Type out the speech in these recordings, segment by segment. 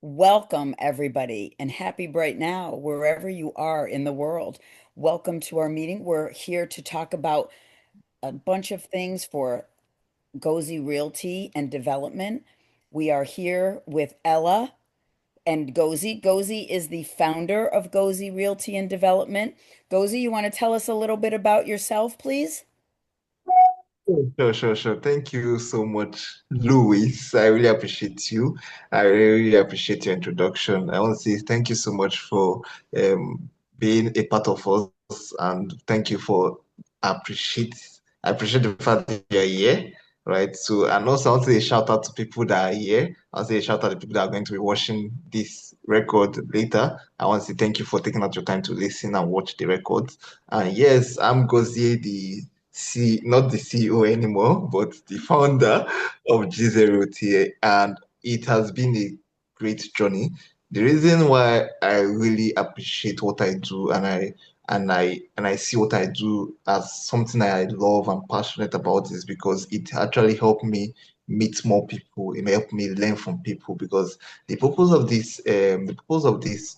Welcome, everybody, and happy bright now, wherever you are in the world. Welcome to our meeting. We're here to talk about a bunch of things for Gozi Realty and Development. We are here with Ella and Gozi. Gozi is the founder of Gozi Realty and Development. Gozi, you want to tell us a little bit about yourself, please? Sure. Thank you so much, Louis. I really appreciate you. I really appreciate your introduction. I want to say thank you so much for being a part of us, and thank you for appreciate I appreciate the fact that you're here, right? So, and also I want to say a shout out to people that are here. I'll say a shout out to people that are going to be watching this record later. I want to say thank you for taking out your time to listen and watch the records. And yes, I'm Gozie, not the CEO anymore, but the founder of G0T, and it has been a great journey. The reason why I really appreciate what I do and I see what I do as something I love and passionate about is because it actually helped me meet more people. It helped me learn from people because the purpose of this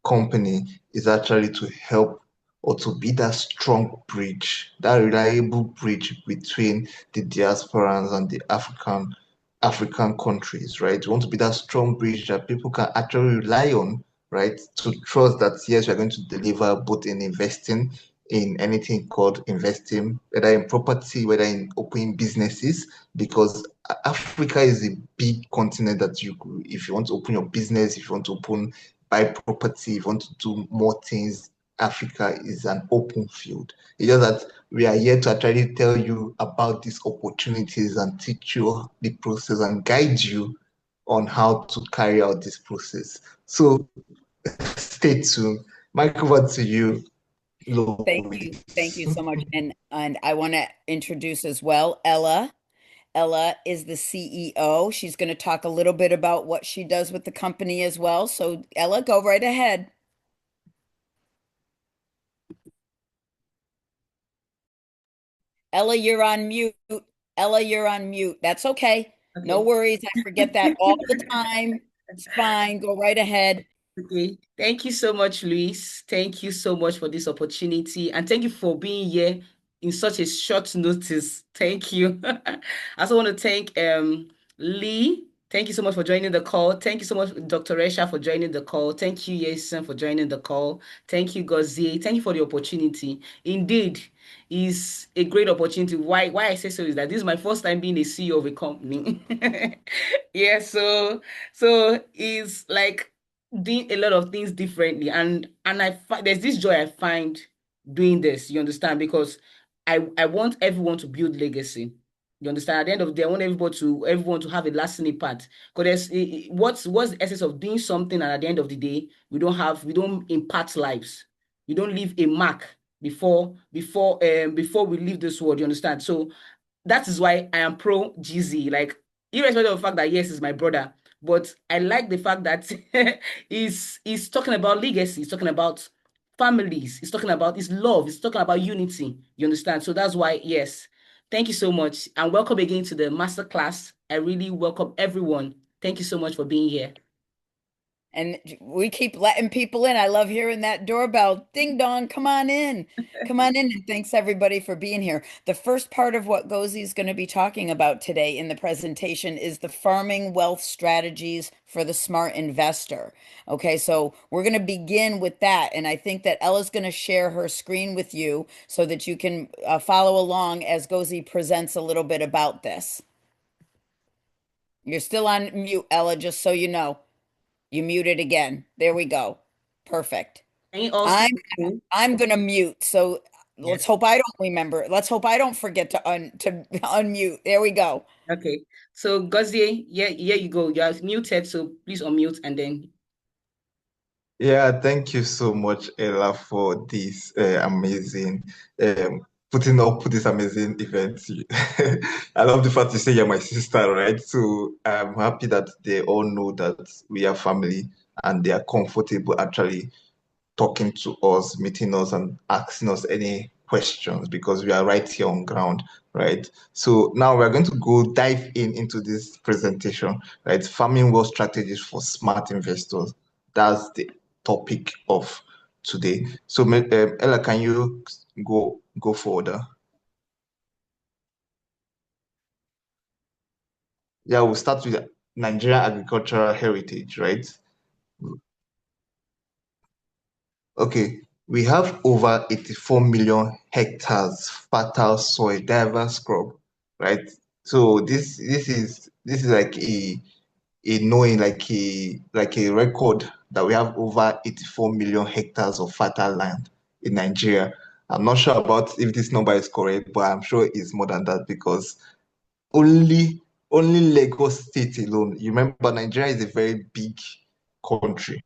company is actually to help or to be that strong bridge, that reliable bridge between the diasporans and the African countries, right? We want to be that strong bridge that people can actually rely on, right? To trust that yes, we're going to deliver both in investing in anything called investing, whether in property, whether in opening businesses, because Africa is a big continent that if you want to open your business, if you want to buy property, if you want to do more things, Africa is an open field. It's just that we are here to actually tell you about these opportunities and teach you the process and guide you on how to carry out this process. So stay tuned. Mike, over to you, Thank Louis. you. Thank you so much. And I want to introduce as well Ella. Ella is the CEO. She's going to talk a little bit about what she does with the company as well. So, Ella, go right ahead. Ella, you're on mute. Ella, you're on mute. That's okay. No Okay. worries. I forget that all the time. It's fine. Go right ahead. Okay. Thank you so much, Luis. Thank you so much for this opportunity. And thank you for being here in such a short notice. Thank you. I also want to thank Lee. Thank you so much for joining the call. Thank you so much, Dr. Resha, for joining the call. Thank you, Yason, for joining the call. Thank you, Gozie. Thank you for the opportunity. Indeed, is a great opportunity. Why I say so is that this is my first time being a CEO of a company. Yeah, so it's like doing a lot of things differently, and there's this joy I find doing this. You understand? Because I want everyone to build legacy. You understand? At the end of the day, I want everyone to have a lasting impact. Because what's the essence of doing something, and at the end of the day, we don't impact lives. We don't leave a mark before we leave this world. You understand? So that is why I am pro GZ. Like, irrespective of the fact that yes, he's my brother, but I like the fact that he's talking about legacy, he's talking about families, he's talking about his love, he's talking about unity. You understand? So that's why, yes. Thank you so much. And welcome again to the masterclass. I really welcome everyone. Thank you so much for being here. And we keep letting people in. I love hearing that doorbell. Ding dong, come on in. Come on in. And thanks everybody for being here. The first part of what Gozi is going to be talking about today in the presentation is the farming wealth strategies for the smart investor. Okay, so we're going to begin with that. And I think that Ella's going to share her screen with you so that you can follow along as Gozi presents a little bit about this. You're still on mute, Ella, just so you know. You muted again. There we go. Perfect. Can you all see I'm the screen? I'm gonna mute. So let's Yes. hope I don't remember. Let's hope I don't forget to unmute. There we go. Okay. So Gozie, yeah, here you go. You are muted, so please unmute and then Yeah, thank you so much, Ella, for this amazing um, putting up this amazing event. I love the fact you say you're my sister, right? So I'm happy that they all know that we are family and they are comfortable actually talking to us, meeting us, and asking us any questions because we are right here on ground, right? So now we're going to go dive into this presentation, right? Farming wealth strategies for smart investors. That's the topic of today. So, Ella, can you go forward? Yeah, we'll start with Nigerian agricultural heritage, right? Okay, we have over 84 million hectares fertile soil, diverse crop, right? So this is like a knowing, like a record that we have over 84 million hectares of fertile land in Nigeria. I'm not sure about if this number is correct, but I'm sure it's more than that because only only Lagos State alone. You remember Nigeria is a very big country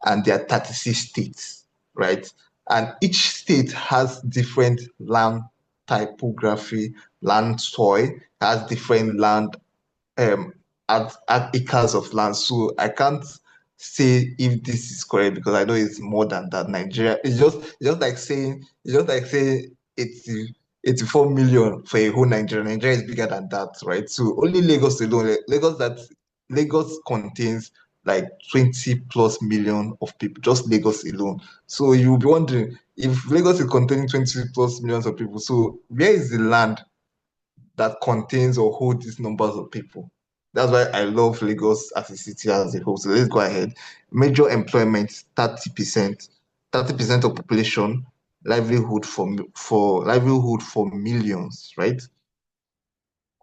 and there are 36 states, right? And each state has different land typography, land soil, has different land um at acres of land. So I can't say if this is correct because I know it's more than that. Nigeria, it's just like saying 84 million for a whole Nigeria. Nigeria is bigger than that, right? So only Lagos alone, Lagos contains like 20 plus million of people, just Lagos alone. So you'll be wondering if Lagos is containing 20 plus millions of people, so where is the land that contains or holds these numbers of people? That's why I love Lagos as a city as a whole. So let's go ahead. Major employment, 30%, 30% of population, livelihood for millions, right?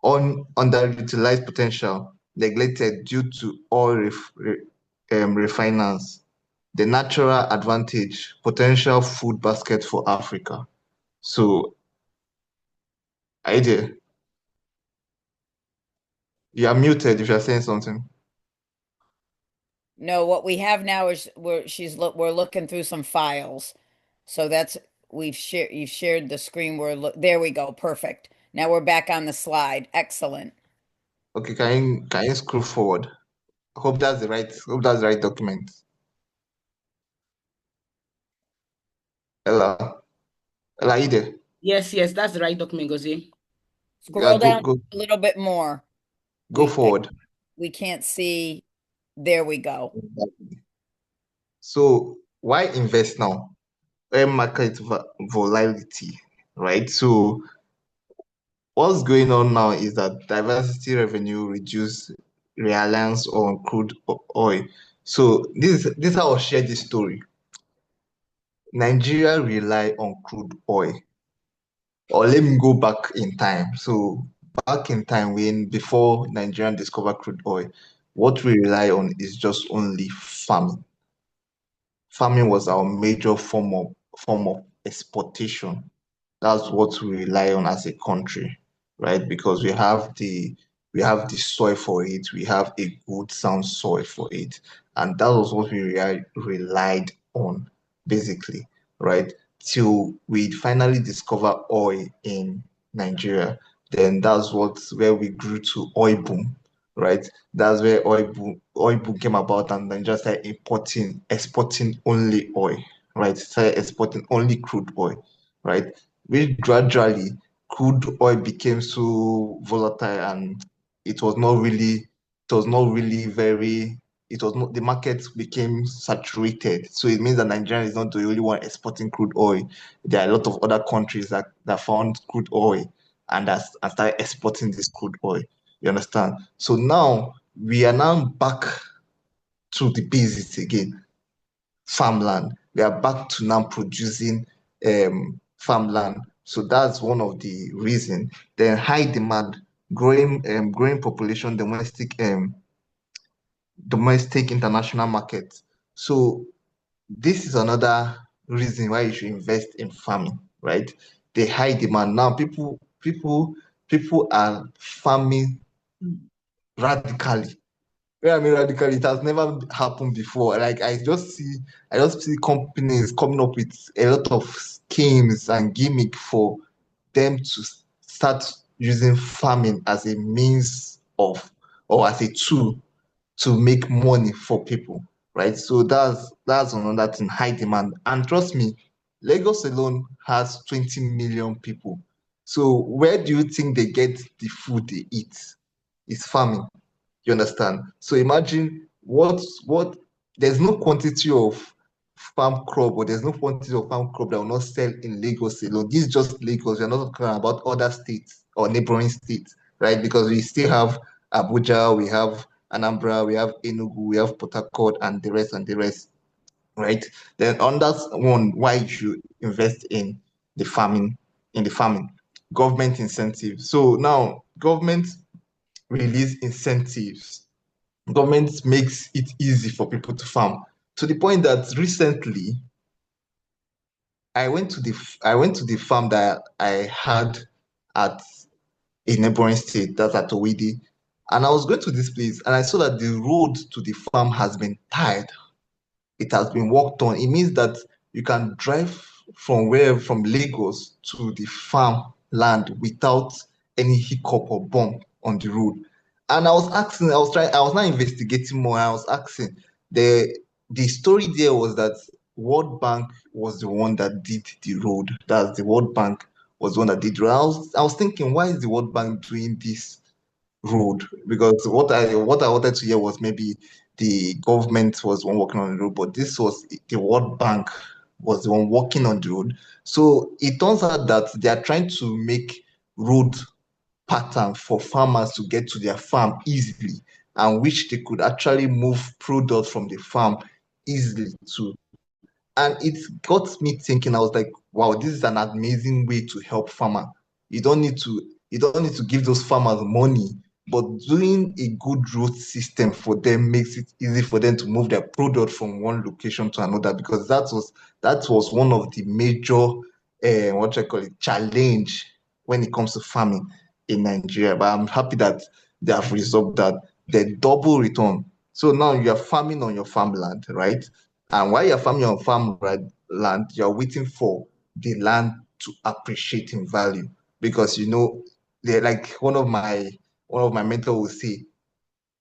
Underutilized potential, neglected due to oil refinance. The natural advantage, potential food basket for Africa. So, idea, you are muted if you're saying something. No, what we have now is we're looking through some files. So that's we've shared you've shared the screen. There we go. Perfect. Now we're back on the slide. Excellent. Okay, can you scroll forward? Hope that's the right document. Ella, Ella, are you there? Yes, that's the right document, Gozi. Yeah, Scroll down a little bit more. go We I, forward. we can't see. There we go. So why invest now? Market volatility, right? So what's going on now is that diversity revenue reduce reliance on crude oil. So this is how I'll share this story. Nigeria rely on crude oil. Or let me go back in time. So back in time when before Nigerian discovered crude oil, what we rely on is just only farming. Farming was our major form of exportation. That's what we rely on as a country, right? Because we have the soil for it, we have a good sound soil for it, and that was what we relied on basically, right? Till we finally discover oil in Nigeria, then that's where we grew to oil boom, right? That's where oil boom came about, and then just started exporting only oil, right? Started exporting only crude oil, right? Which gradually crude oil became so volatile and it was not really very the market became saturated. So it means that Nigeria is not the only one exporting crude oil. There are a lot of other countries that found crude oil and started exporting this crude oil. You understand? So now we are now back to the basics again, farmland. We are back to now producing farmland. So that's one of the reason. Then high demand, growing population, domestic international market. So this is another reason why you should invest in farming, right? The high demand. Now people are farming radically. Yeah, I mean radically, it has never happened before. Like I just see companies coming up with a lot of schemes and gimmick for them to start using farming as a means of or as a tool to make money for people, right? So that's another thing, high demand. And trust me, Lagos alone has 20 million people. So where do you think they get the food they eat? It's farming. You understand? So imagine what there's no quantity of farm crop or there's no quantity of farm crop that will not sell in Lagos alone. This is just Lagos. We're not talking about other states or neighboring states, right? Because we still have Abuja, we have Anambra, we have Enugu, we have Port Harcourt, and the rest, right? Then on that one, why you should invest in the farming, government incentives. So now government release incentives. Government makes it easy for people to farm to the point that recently I went to the farm that I had at a neighboring state, that's at Owidi, and I was going to this place and I saw that the road to the farm has been tied. It has been worked on. It means that you can drive from Lagos to the farm land without any hiccup or bump on the road. And I was not investigating more. I was asking. The story there was that World Bank was the one that did the road. That's the World Bank was the one that did the road. I was thinking, why is the World Bank doing this road? Because what I wanted to hear was maybe the government was the one working on the road, but this was the World Bank was the one working on the road. So it turns out that they are trying to make road pattern for farmers to get to their farm easily, and which they could actually move product from the farm easily to, and it got me thinking. I was like, wow, this is an amazing way to help farmer. You don't need to give those farmers money, but doing a good road system for them makes it easy for them to move their product from one location to another, because that was one of the major what I call it challenge when it comes to farming in Nigeria. But I'm happy that they have resolved that. The double return. So now you are farming on your farmland, right? And while you're farming on land, you're waiting for the land to appreciate in value. Because they're like one of my mentors will say,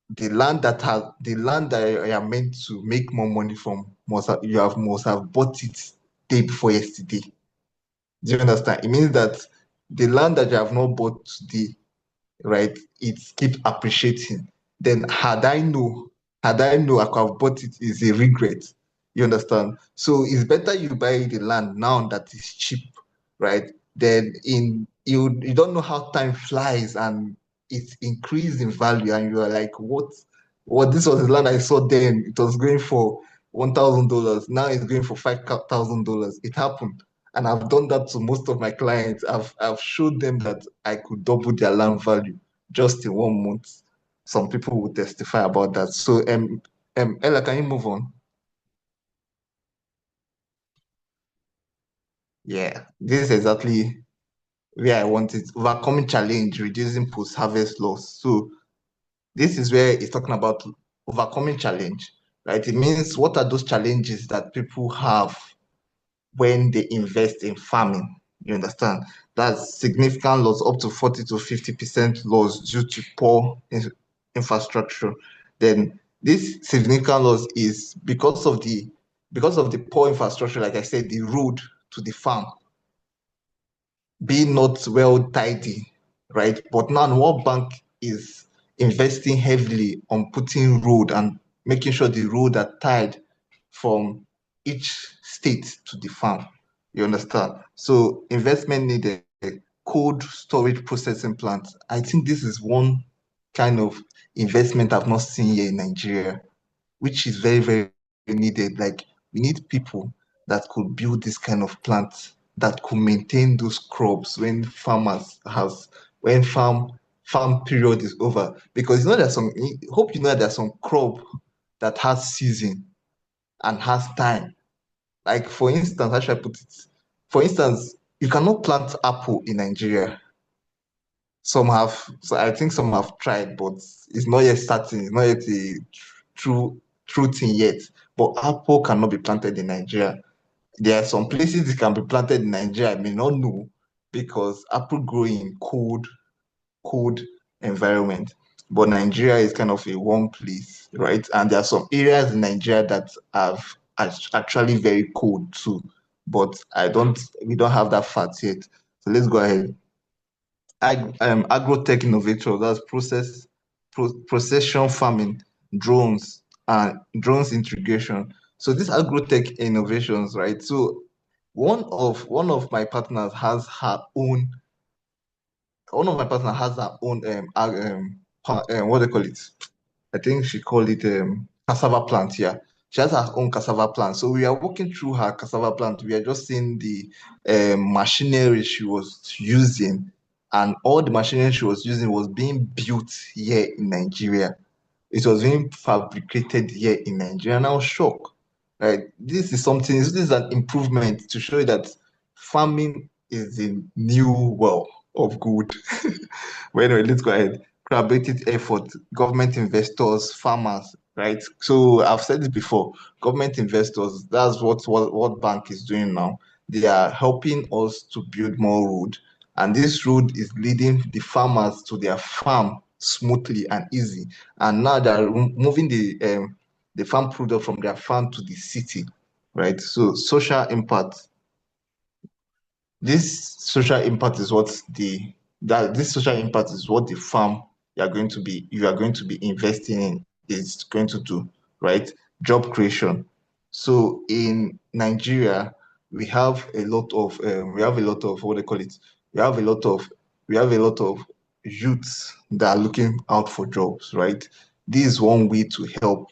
the land that you are meant to make more money from must have bought it day before yesterday. Do you understand? It means that the land that you have not bought today, right? It keep appreciating. Then had I know I could have bought it is a regret. You understand? So it's better you buy the land now that is cheap, right? Then in you don't know how time flies and it's increased in value and you are like, what this was the land I saw then. It was going for $1,000. Now it's going for $5,000. It happened. And I've done that to most of my clients. I've showed them that I could double their land value just in 1 month. Some people will testify about that. So Ella, can you move on? Yeah, this is exactly where I want it. Overcoming challenge, reducing post-harvest loss. So this is where it's talking about overcoming challenge, right? It means what are those challenges that people have when they invest in farming. You understand? That's significant loss, up to 40 to 50% loss due to poor infrastructure. Then this significant loss is because of the poor infrastructure, like I said, the road to the farm being not well tidy, right? But now World Bank is investing heavily on putting road and making sure the road are tied from each state to the farm. You understand? So investment needed, cold storage processing plant. I think this is one kind of investment I've not seen here in Nigeria, which is very, very needed. Like we need people that could build this kind of plant that could maintain those crops when farm period is over. Because hope you know there's some crop that has season and has time. Like for instance, how should I put it? For instance, you cannot plant apple in Nigeria. So I think some have tried, but it's not yet starting. It's not yet a true thing yet. But apple cannot be planted in Nigeria. There are some places it can be planted in Nigeria. I may not know because apple grow in cold environment. But Nigeria is kind of a warm place, right? And there are some areas in Nigeria that are actually very cold too. But we don't have that fact yet. So let's go ahead. agrotech innovator, that's procession farming, drones, and drones integration. So these agrotech innovations, right? So one of my partners has her own what do they call it? I think she called it cassava plant. Yeah, she has her own cassava plant. So we are walking through her cassava plant. We are just seeing the machinery she was using, and all the machinery she was using was being built here in Nigeria. It was being fabricated here in Nigeria, and I was shocked. Right, this is an improvement to show you that farming is the new well of good. But anyway, let's go ahead. Collaborative effort, government investors, farmers, right? So I've said it before, government investors, that's what bank is doing now. They are helping us to build more road, and this road is leading the farmers to their farm smoothly and easy. And now they're moving the farm product from their farm to the city, right? So social impact, this social impact is what the that this social impact is what the farm you are going to be investing in is going to do, right? Job creation. So in Nigeria, we have a lot of what they call it. We have a lot of we have a lot of youths that are looking out for jobs, right? This is one way to help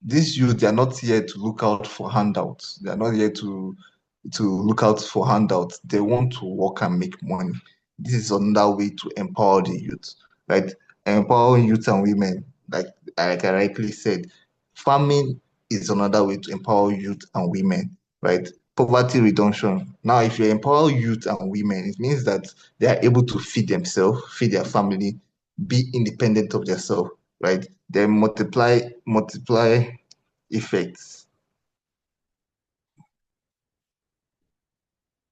these youth. They are not here to look out for handouts. They are not here to look out for handouts. They want to work and make money. This is another way to empower the youth, right? Empowering youth and women, like I rightly said, farming is another way to empower youth and women, right? Poverty reduction. Now, if you empower youth and women, it means that they are able to feed themselves, feed their family, be independent of themselves, right? Then multiply effects.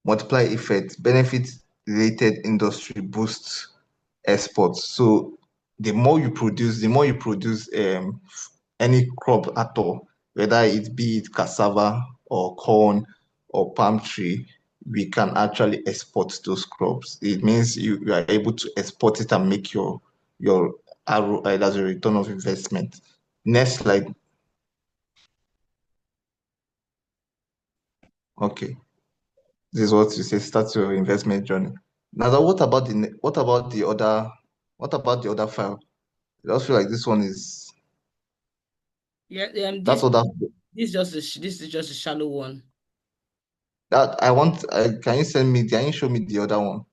Multiply effect, benefit related industry boosts exports. So the more you produce any crop at all, whether it be it cassava or corn or palm tree, we can actually export those crops. It means you are able to export it and make your ROI, as a return of investment. Next slide. Okay. This is what you say, start your investment journey. Now, what about the other file? I just feel like this one is Yeah, that's what that this is just a shallow one. that can you send me, can you show me the other one?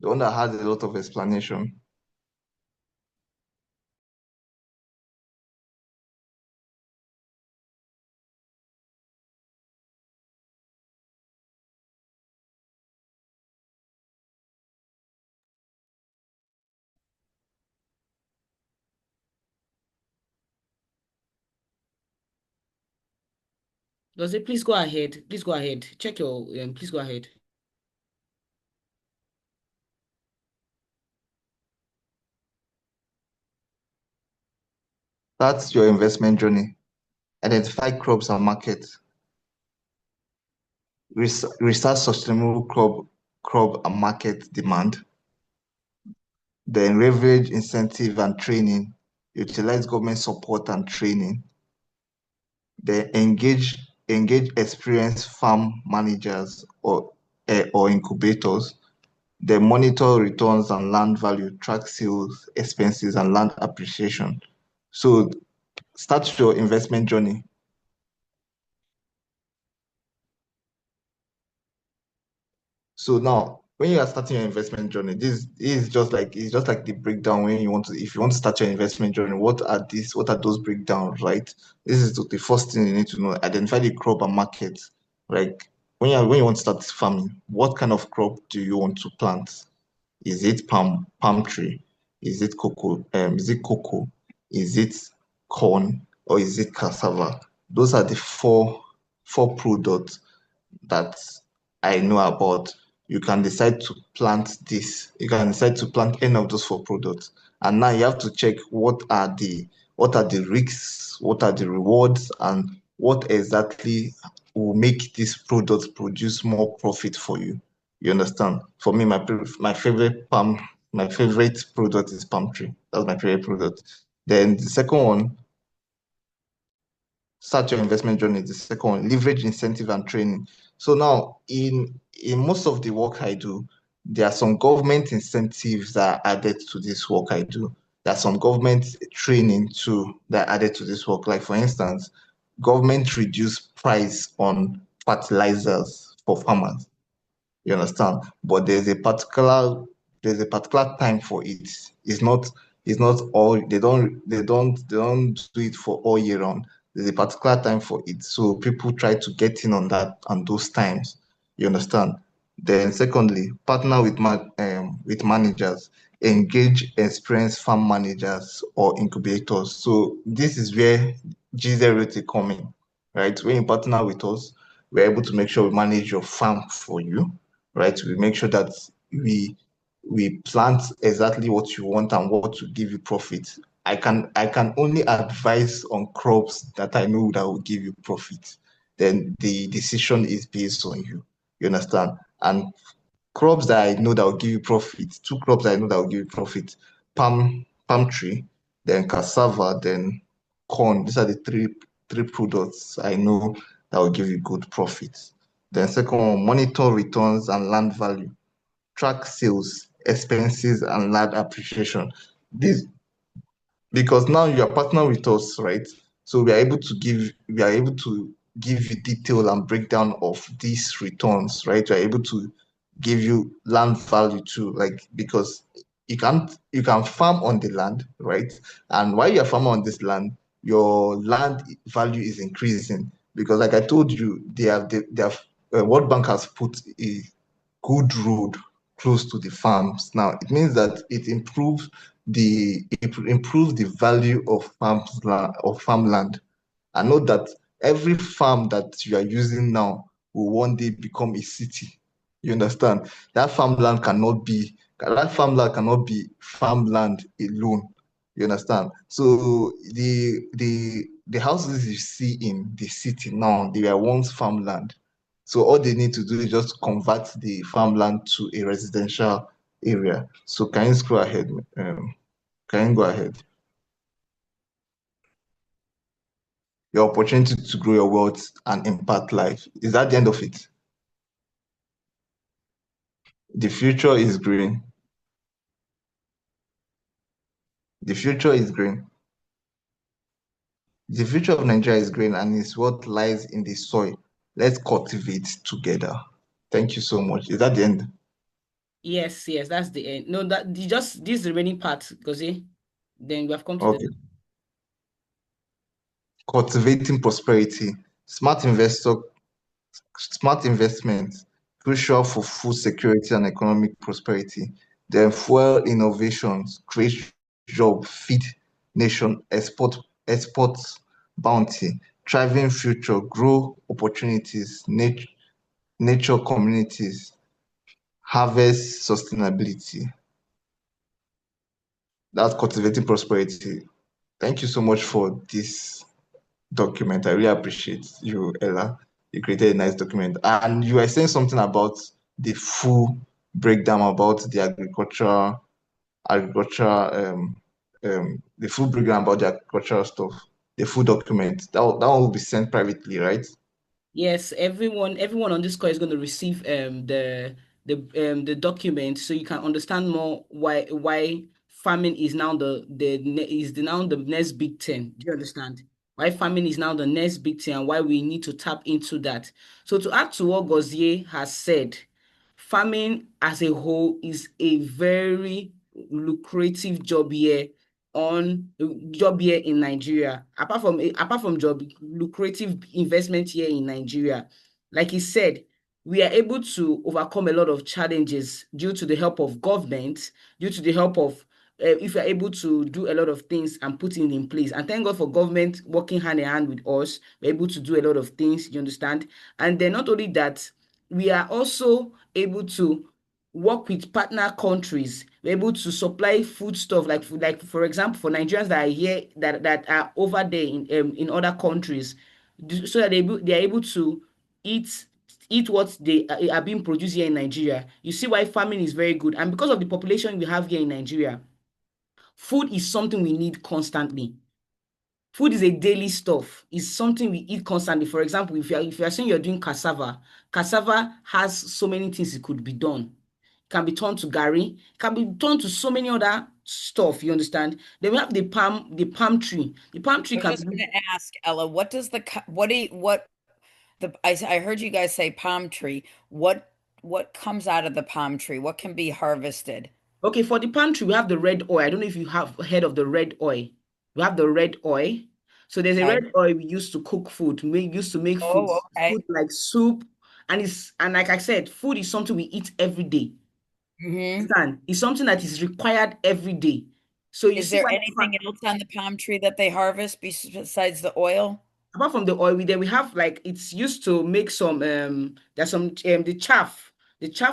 The one that has a lot of explanation. Does it? Please go ahead. Please go ahead. Check your. Please go ahead. That's your investment journey. Identify crops and markets. Research sustainable crop and market demand. Then leverage incentive and training. Utilize government support and training. Then engage experienced farm managers or incubators. They monitor returns and land value, track sales expenses and land appreciation. So start your investment journey. So now, when you are starting your investment journey, this is just like it's just like the breakdown when you want to if you want to start your investment journey, what are those breakdowns, right? This is the first thing you need to know. Identify the crop and market. Like when you want to start farming, what kind of crop do you want to plant? Is it palm tree? Is it cocoa? Is it cocoa? Is it corn or is it cassava? Those are the four products that I know about. You can decide to plant this. You can decide to plant any of those four products. And now you have to check what are the risks, what are the rewards, and what exactly will make this product produce more profit for you. You understand? For me, my favorite product is palm tree. That's my favorite product. Then the second one, start your investment journey. The second one, leverage incentive and training. So now, in most of the work I do, there are some government incentives that are added to this work I do. There are some government training too that are added to this work. Like for instance, government reduce price on fertilizers for farmers. You understand? But there's a particular time for it. It's not all they don't do it for all year round. There's a particular time for it. So people try to get in on that on those times. You understand? Then secondly, partner with managers, engage experienced farm managers or incubators. So this is where GZ Realty come in, right? When you partner with us, we're able to make sure we manage your farm for you, right? We make sure that we we plant exactly what you want and what to give you profit. I can only advise on crops that I know that will give you profit. Then the decision is based on you. You understand? And crops that I know that will give you profit, two crops that I know that will give you profit, palm tree, then cassava, then corn. These are the three products I know that will give you good profits. Then second one, monitor returns and land value, track sales, expenses, and land appreciation. This because now you are partner with us, right? So we are able to give you detail and breakdown of these returns, right? We are able to give you land value too, like because you can farm on the land, right? And while you're farming on this land, your land value is increasing because, like I told you, World Bank has put a good road close to the farms. Now, it means that it improves the value of farmland. I know that every farm that you are using now will one day become a city. You understand? That farmland cannot be farmland alone. You understand? So the houses you see in the city now, they were once farmland. So all they need to do is just convert the farmland to a residential area. So can you scroll ahead? Can you go ahead? Your opportunity to grow your wealth and impact life. Is that the end of it? The future is green. The future is green. The future of Nigeria is green and is what lies in the soil. Let's cultivate together. Thank you so much. Is that the end? Yes, yes, that's the end. No, just this remaining part, because then we have come to the Okay. Cultivating prosperity. Smart investor Smart investment, crucial for food security and economic prosperity. Then fuel innovations, create job, feed nation, export bounty, thriving future, grow opportunities, nature communities, harvest sustainability. That's cultivating prosperity. Thank you so much for this document. I really appreciate you, Ella. You created a nice document. And you were saying something about the full breakdown about the the full breakdown about the agricultural stuff, the full document. That one will be sent privately, right? Yes, everyone on this call is going to receive the document, so you can understand more why farming is now now the next big thing. Do you understand? Why farming is now the next big thing and why we need to tap into that. So to add to what Gozie has said, farming as a whole is a very lucrative job here in Nigeria. Apart from job, lucrative investment here in Nigeria. Like he said, we are able to overcome a lot of challenges due to the help of government, due to the help of if we are able to do a lot of things and put it in place. And thank God for government working hand in hand with us. We're able to do a lot of things, you understand? And then not only that, we are also able to work with partner countries. We're able to supply food stuff like for example, for Nigerians that are here that are over there in other countries, so that they are able to eat what they are being produced here in Nigeria, you see why farming is very good. And because of the population we have here in Nigeria, food is something we need constantly. Food is a daily stuff. It's something we eat constantly. For example, if you are saying you're doing cassava, cassava has so many things it could be done. It can be turned to gari, it can be turned to so many other stuff. You understand? Then we have the palm tree. The palm tree I was can just be going to ask Ella, what does what do you, what the I heard you guys say palm tree. What comes out of the palm tree? What can be harvested? okay for the palm tree. We have the red oil. I don't know if you have heard of the red oil. We have the red oil. So there's a Okay. red oil we use to cook food. We used to make food, Oh, okay. food like soup, and like I said, food is something we eat every day. Hmm. Understand? It's something that is required every day. So you Is see there why anything else on the palm tree that they harvest besides the oil? apart from the oil, we have like it's used to make some there's some the chaff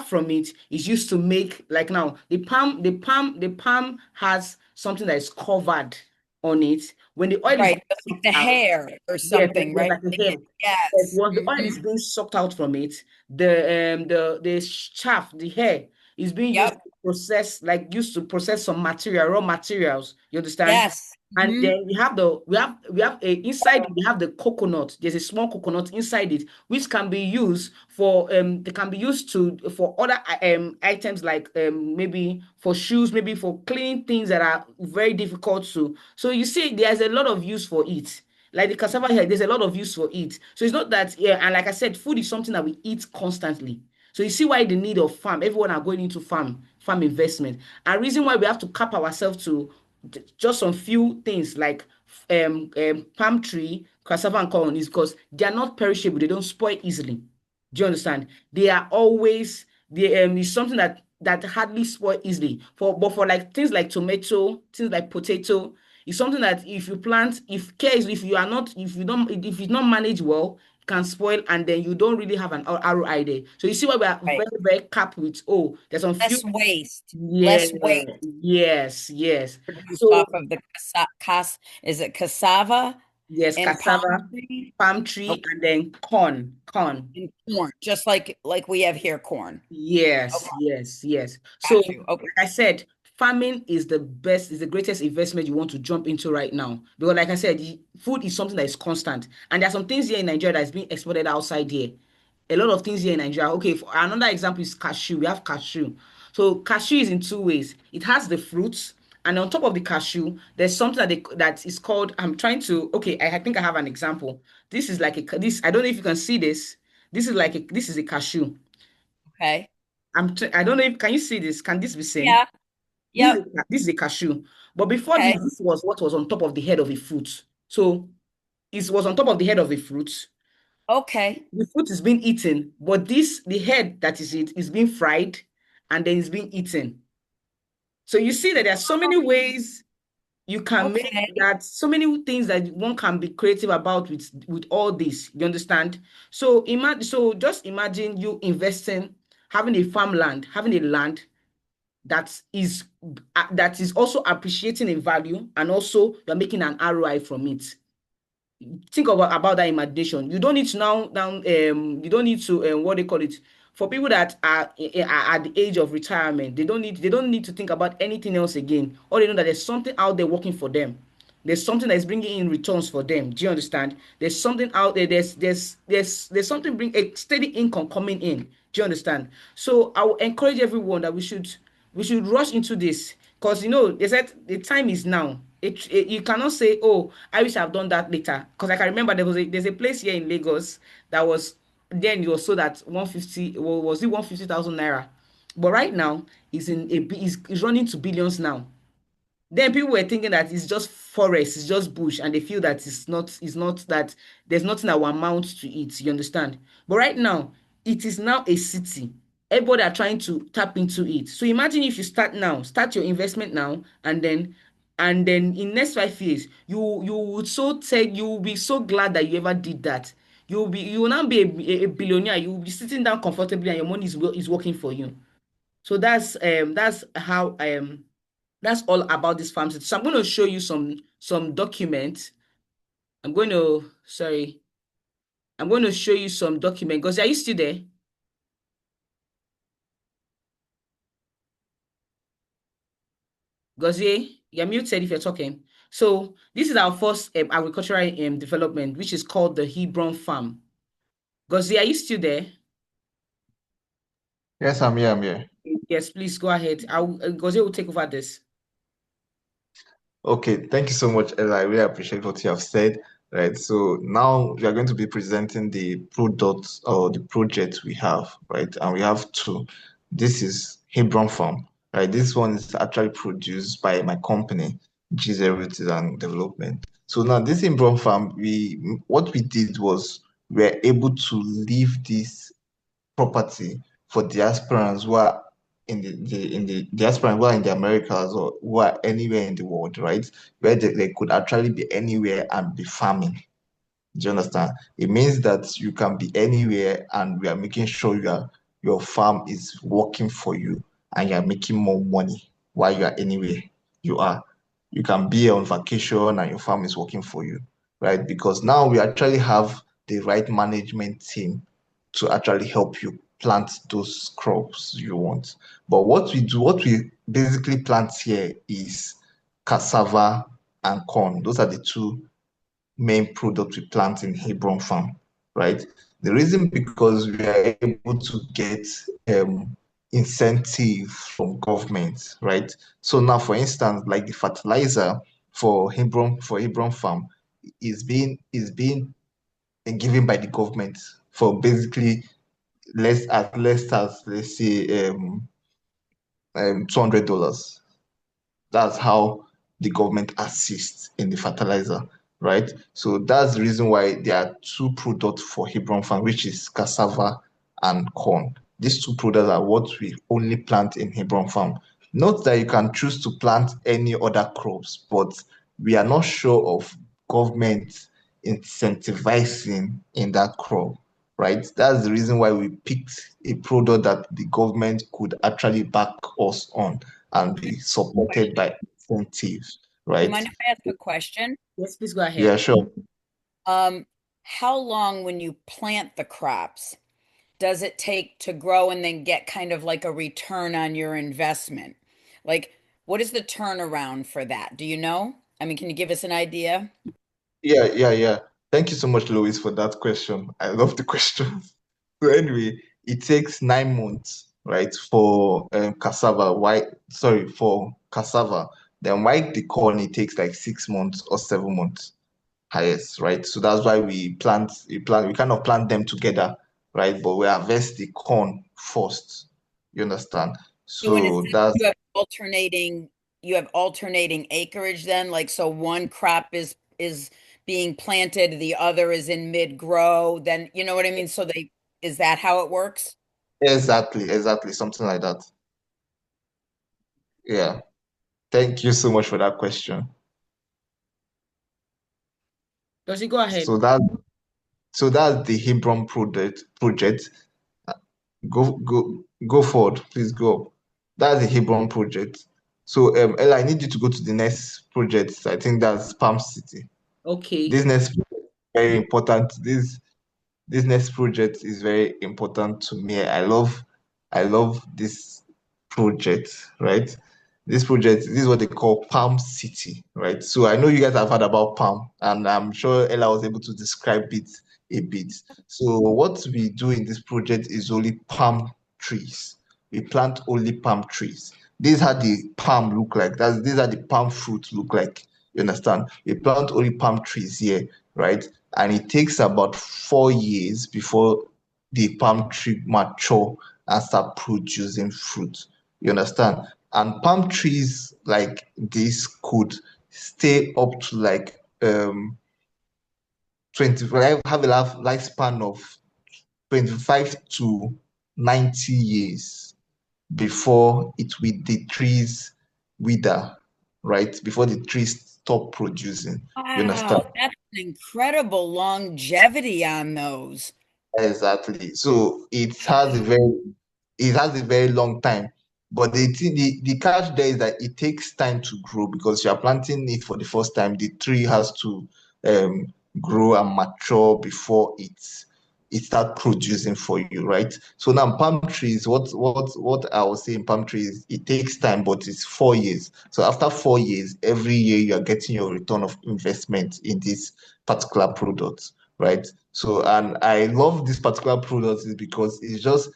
from it is used to make like now the palm has something that is covered on it. When the oil is Right, being but like sucked the out, hair or yes, something, yes, right? like a They hair. get, Yes, yes. once the oil Hmm. is being sucked out from it, the chaff, the hair is being used Yep. to process some material, raw materials. You understand? Yes. And Hmm. then we have a inside we have the coconut. There's a small coconut inside it, which can be used for they can be used to for other items like maybe for shoes, maybe for cleaning things that are very difficult to. So you see, there's a lot of use for it. Like the cassava here, there's a lot of use for it. So it's not that, yeah, and like I said, food is something that we eat constantly. So you see why the need of farm, everyone are going into farm investment. And reason why we have to cap ourselves to just some few things like palm tree, cassava and corn is because they are not perishable, they don't spoil easily. Do you understand? They are always they is something that hardly spoil easily. For like things like tomato, things like potato, it's something that if you plant, if you are not, if you don't manage well, it can spoil, and then you don't really have an ROI there. So you see why we are Right. very, very capped with, oh, there's some few. Less waste. Yeah, Less waste yes, yes. produced So off of the is it cassava yes, and palm cassava, tree? palm tree, Okay. and then corn. And corn, just like we have here corn. Okay, Yes, yes, yes. So, got you. Okay. like I said, farming is the best, is the greatest investment you want to jump into right now. Because, like I said, food is something that is constant, and there are some things here in Nigeria that is being exported outside here. A lot of things here in Nigeria. Okay, for another example is cashew. We have cashew. So, cashew is in two ways. It has the fruits, and on top of the cashew, there's something that is called. I'm trying to. Okay, I think I have an example. This is like this. I don't know if you can see this. This is a cashew. Okay. I don't know if can you see this? Can this be seen? Yeah. Yep. This is a cashew. But before this, Okay. this was what was on top of the head of a fruit. So it was on top of the head of a fruit. Okay. The fruit is being eaten, but the head that is it is being fried and then it's being eaten. So you see that there are so many ways you can make Okay. that, so many things that one can be creative about with all this. You understand? So just imagine you investing, having a farmland, having a land that is also appreciating in value, and also you're making an ROI from it. Think about that imagination. You don't need to you don't need to what they call it, for people that are at the age of retirement. They don't need to think about anything else again. All they know that there's something out there working for them. There's something that's bringing in returns for them. Do you understand? There's something out there. There's something bring a steady income coming in. Do you understand? So I will encourage everyone that we should rush into this, because they said the time is now. You cannot say, oh, I wish I've done that later, because I can remember there's a place here in Lagos that was, then it was sold at 150, was it 150,000 naira, but right now is running to billions now. Then people were thinking that it's just forest, it's just bush, and they feel that it's not that there's nothing that will amount to it. You understand? But right now, it is now a city. Everybody are trying to tap into it. So imagine if you start now, start your investment now, and then in next 5 years, you will be so glad that you ever did that. You will now be a billionaire. You will be sitting down comfortably, and your money is working for you. So that's all about this farm city. So I'm going to show you some documents. I'm going to sorry. I'm going to show you some document. Because are you still there? Gozie, you're muted if you're talking. So this is our first agricultural development, which is called the Hebron Farm. Gozie, are you still there? Yes, I'm here. I'm here. Yes, please go ahead. Gozie will take over this. Okay, thank you so much, Ella. I really appreciate what you have said. Right, so now we are going to be presenting the product or the project we have, right? And we have two. This is Hebron Farm, right? This one is actually produced by my company, Realty Development. So now this Hebron Farm, what we did was we were able to leave this property for diasporans who are in the diaspora who are in the Americas or who are anywhere in the world, right? Where they could actually be anywhere and be farming. Do you understand? It means that you can be anywhere and we are making sure your farm is working for you and you are making more money while you are anywhere you are. You can be on vacation and your farm is working for you, right? Because now we actually have the right management team to actually help you plant those crops you want. But what we basically plant here is cassava and corn. Those are the two main product we plant in Hebron Farm, right? The reason because we are able to get incentive from government, right? So now, for instance, like the fertilizer for Hebron Farm is being given by the government for basically less as let's say $200. That's how the government assists in the fertilizer, right? So that's the reason why there are two products for Hebron Farm, which is cassava and corn. These two products are what we only plant in Hebron Farm. Note that you can choose to plant any other crops, but we are not sure of government incentivizing in that crop, right? That's the reason why we picked a product that the government could actually back us on and be supported Question. by incentives, Do you right? mind if I ask a question? Yes, please go Yeah, ahead. sure. Um, how long when you plant the crops does it take to grow and then get kind of like a return on your investment? Like, what is the turnaround for that? Do you know? I mean, can you give us an idea? Yeah. Thank you so much, Louis, for that question. I love the questions. So anyway, it takes 9 months, right, for cassava. Why? Sorry, for cassava. Then why the corn? It takes like 6 months or 7 months highest, right? So that's why we kind of plant them together, right? But we harvest the corn first. You understand? So in a So sense, that's you have alternating acreage then, like so one crop is being planted, the other is in mid-grow, then you know what I mean? So they is that how it works? exactly something like that. Yeah. Thank you so much for that question. Does he go ahead? So that so that's the Hebron project. Go forward, please go. That's the Hebron project. So Ella, I need you to go to the next project. I think that's Palm City. Okay. This next project is very important. This next project is very important to me. I love this project, right? This is what they call Palm City, right? So I know you guys have heard about Palm, and I'm sure Ella was able to describe it a bit. So what we do in this project is only palm trees. We plant only palm trees. This is how the palm look like. These are the palm fruit look like. You understand? We plant only palm trees here, right? And it takes about 4 years before the palm tree mature and start producing fruit. You understand? And palm trees like this could stay up to like 25, have a lifespan of 25 to 90 years before the trees wither, right? Before the trees stop producing. You understand? Wow, that's an incredible longevity on those. Exactly. So it has a very long time. But the catch there is that it takes time to grow because you are planting it for the first time. The tree has to grow and mature before it start producing for you, right? So now palm trees, what I was saying, palm trees, it takes time, but it's 4 years. So after 4 years, every year you are getting your return of investment in this particular product, right? So and I love this particular product is because it just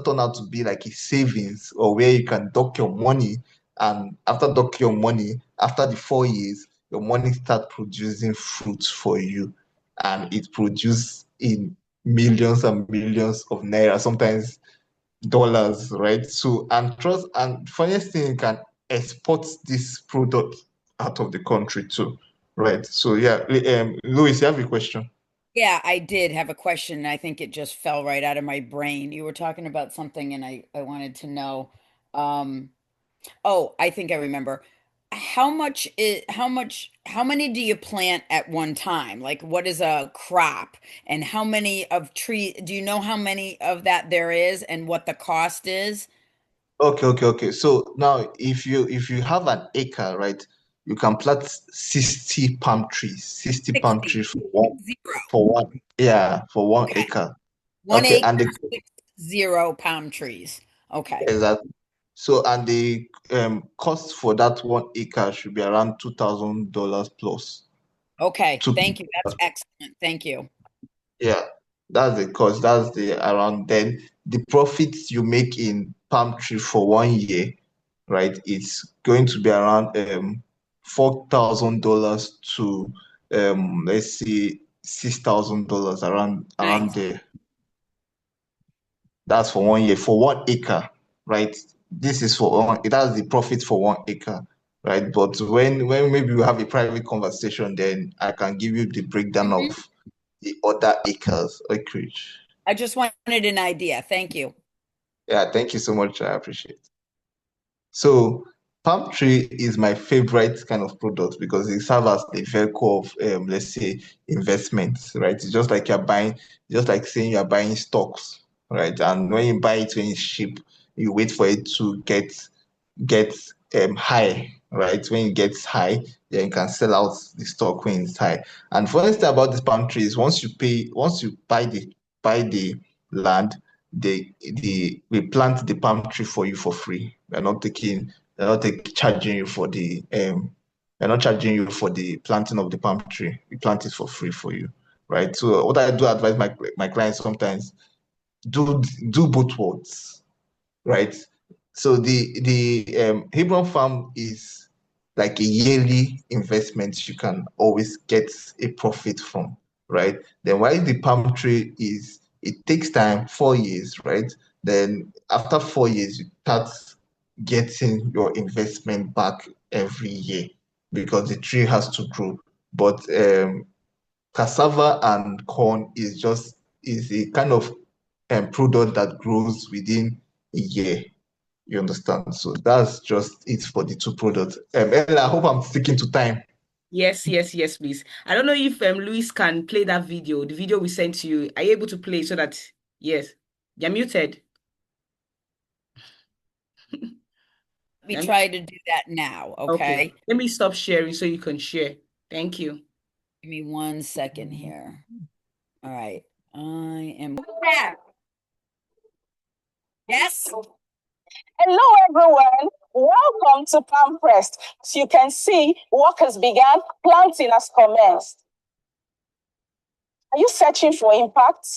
turned out to be like a savings or where you can dock your money, and after dock your money, after the 4 years, your money start producing fruits for you, and it produces in millions and millions of naira, sometimes dollars, right? So and trust and funniest thing, you can export this product out of the country too, right? So yeah, Louis, you have a question? Yeah, I did have a question. I think it just fell right out of my brain. You were talking about something and I wanted to know. Um, oh, I think I remember. How many do you plant at one time? Like what is a crop and how many of tree do you know how many of that there is and what the cost is? Okay. So now if you have an acre, right, you can plant 60 palm trees, 60 palm 60, trees zero. yeah, for one Okay. acre. One Okay, acre, and the 60 palm trees. Okay. exactly. So and the cost for that 1 acre should be around $2,000 plus. Okay. Two, Thank you. That's excellent. Thank you. yeah, that's the cost. That's the around then the profits you make in palm tree for 1 year, right? It's going to be around $4,000 to let's say $6,000 around Nice. there. That's for 1 year, for 1 acre, right? This is for one, that's the profit for 1 acre, right? But when maybe we have a private conversation, then I can give you the breakdown Mhm. of the other acres, acreage. I just wanted an idea. Thank you. Yeah, thank you so much. I appreciate it. So palm tree is my favorite kind of product because it serves as the vehicle of let's say investments, right? It's just like you're buying, just like saying you're buying stocks, right? And when you buy it when it's cheap, you wait for it to get high, right? When it gets high, then you can sell out the stock when it's high. And funny thing about this palm tree is once you buy the land, we plant the palm tree for you for free. They're not charging you for they're not charging you for the planting of the palm tree. We plant it for free for you, right? So what I do advise my clients sometimes, do both worlds, right? So the Hebron farm is like a yearly investment you can always get a profit from, right? Then while the palm tree is it takes time, 4 years, right? Then after 4 years, you start getting your investment back every year because the tree has to grow. But cassava and corn is a kind of product that grows within a year. You understand? So that's just it for the two products. Ella, I hope I'm sticking to time. Yes, please. I don't know if Luis can play that video, the video we sent to you. Are you able to play so that yes, you're muted. Let me You're try to do that now. Okay. Okay. Let me stop sharing so you can share. Thank you. Give me 1 second here. All right. I am. Yes. Hello, everyone. Welcome to Palm Pressed. As you can see, work has begun, planting has commenced. Are you searching for impact,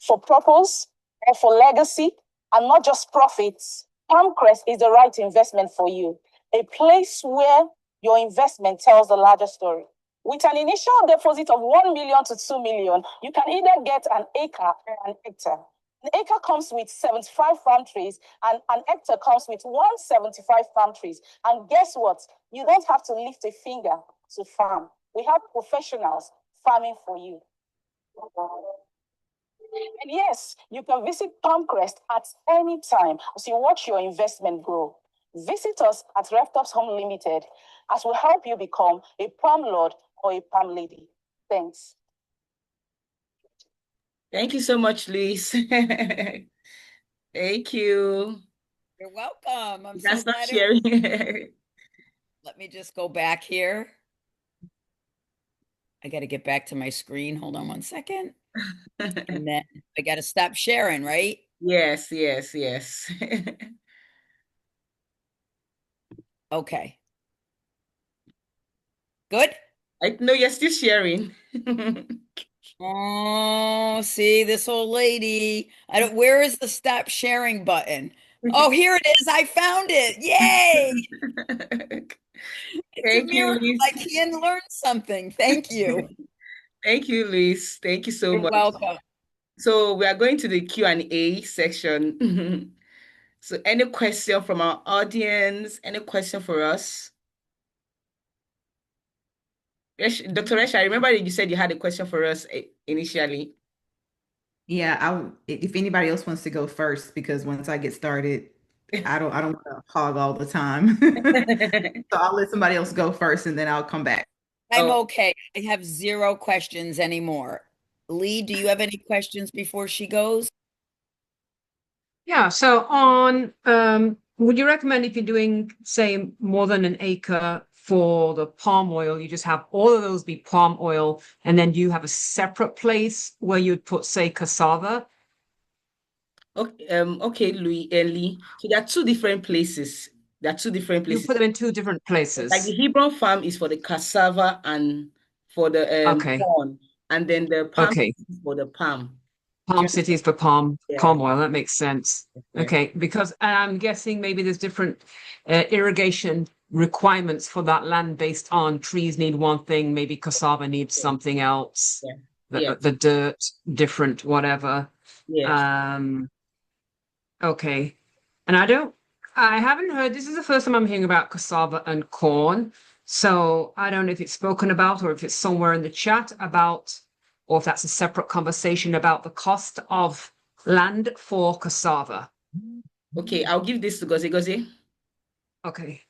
for purpose, or for legacy, and not just profits? Palmcrest is the right investment for you, a place where your investment tells the larger story. With an initial deposit of 1 million to 2 million, you can either get an acre or an hectare. An acre comes with 75 palm trees, and an hectare comes with 175 palm trees. And guess what? You don't have to lift a finger to farm. We have professionals farming for you. And yes, you can visit Palmcrest at any time as you watch your investment grow. Visit us at Reftop's Home Limited as we help you become a palm lord or a palm lady. Thanks. Thank you so much, Luis. Thank you. You're welcome. I'm You can so stop glad it was. sharing. Let me just go back here. I got to get back to my screen. Hold on one second. And then I got to stop sharing, right? Yes, yes, yes. Okay. Good. I know you're still sharing. Oh, see this old lady. I don't, where is the stop sharing button? Oh, here it is. I found it. Yay. It's a Thank you, miracle. Liz. I can learn something. Thank you. Thank you, Liz. Thank you so You're much. welcome. So we are going to the Q&A section. So any question from our audience? Any question for us? Dr. Resh, I remember that you said you had a question for us initially. Yeah, if anybody else wants to go first, because once I get started, I don't want to hog all the time. So I'll let somebody else go first and then I'll come back. I'm Oh, okay. I have zero questions anymore. Lee, do you have any questions before she goes? Yeah. So would you recommend if you're doing, say, more than an acre for the palm oil, you just have all of those be palm oil, and then you have a separate place where you'd put, say, cassava? okay, Lee. So there are two different places. There are two different You places. put them in two different Like the places. Hebron farm is for the cassava and for the Okay. corn, and then the palm Okay. is for the palm. Do Palm you cities understand? for Yeah. palm oil. That makes sense. Yeah. Okay, because I'm guessing maybe there's different irrigation requirements for that land based on trees need one thing, maybe cassava needs Yeah. something else, Yeah. the Yes. the dirt different, whatever. Yes. Um, okay, and I haven't heard. This is the first time I'm hearing about cassava and corn. So I don't know if it's spoken about or if it's somewhere in the chat about, or if that's a separate conversation about the cost of land for cassava. Okay, I'll give this to Gozi. Gozi. Okay.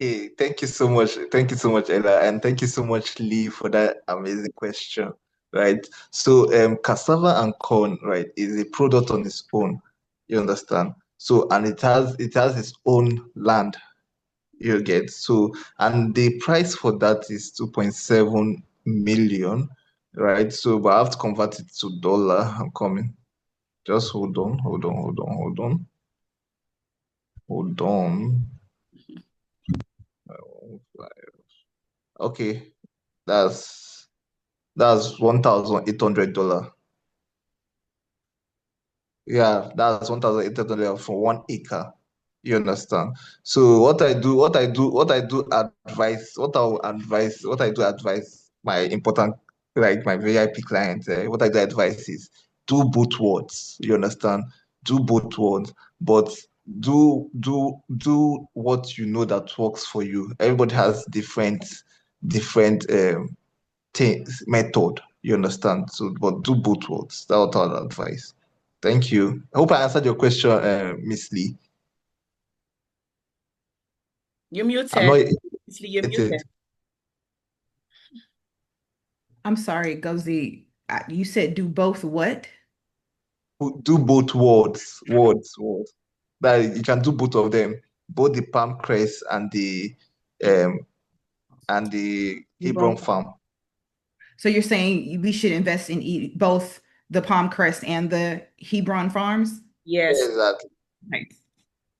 Hey, thank you so much. Thank you so much, Ella, and thank you so much, Lee, for that amazing question. Right. So, cassava and corn, right, is a product on its own. You understand? So, and it has its own land. You get so, and the price for that is 2.7 million, right? So, but I have to convert it to dollar. I'm coming. Just hold on, hold on, hold on, hold on, hold on. Okay, that's that's $1,800. Yeah, that's $1,800 for 1 acre. You understand? So what I do advise my important, like my VIP clients, what I do advise is do both words. You understand? Do both words, but do what you know that works for you. Everybody has different things method. You understand? So, but do both words. That's what I'll advise. Thank you. I hope I answered your question, Miss Lee. You're I'm muted. not You're muted. it. I'm sorry, Gozi. You said do both what? Do both words. That you can do both of them, both the palm crest um and the Hebron Hebron. farm. So you're saying we should invest in both the Palm Crest and the Hebron farms? Yes. Exactly. Right.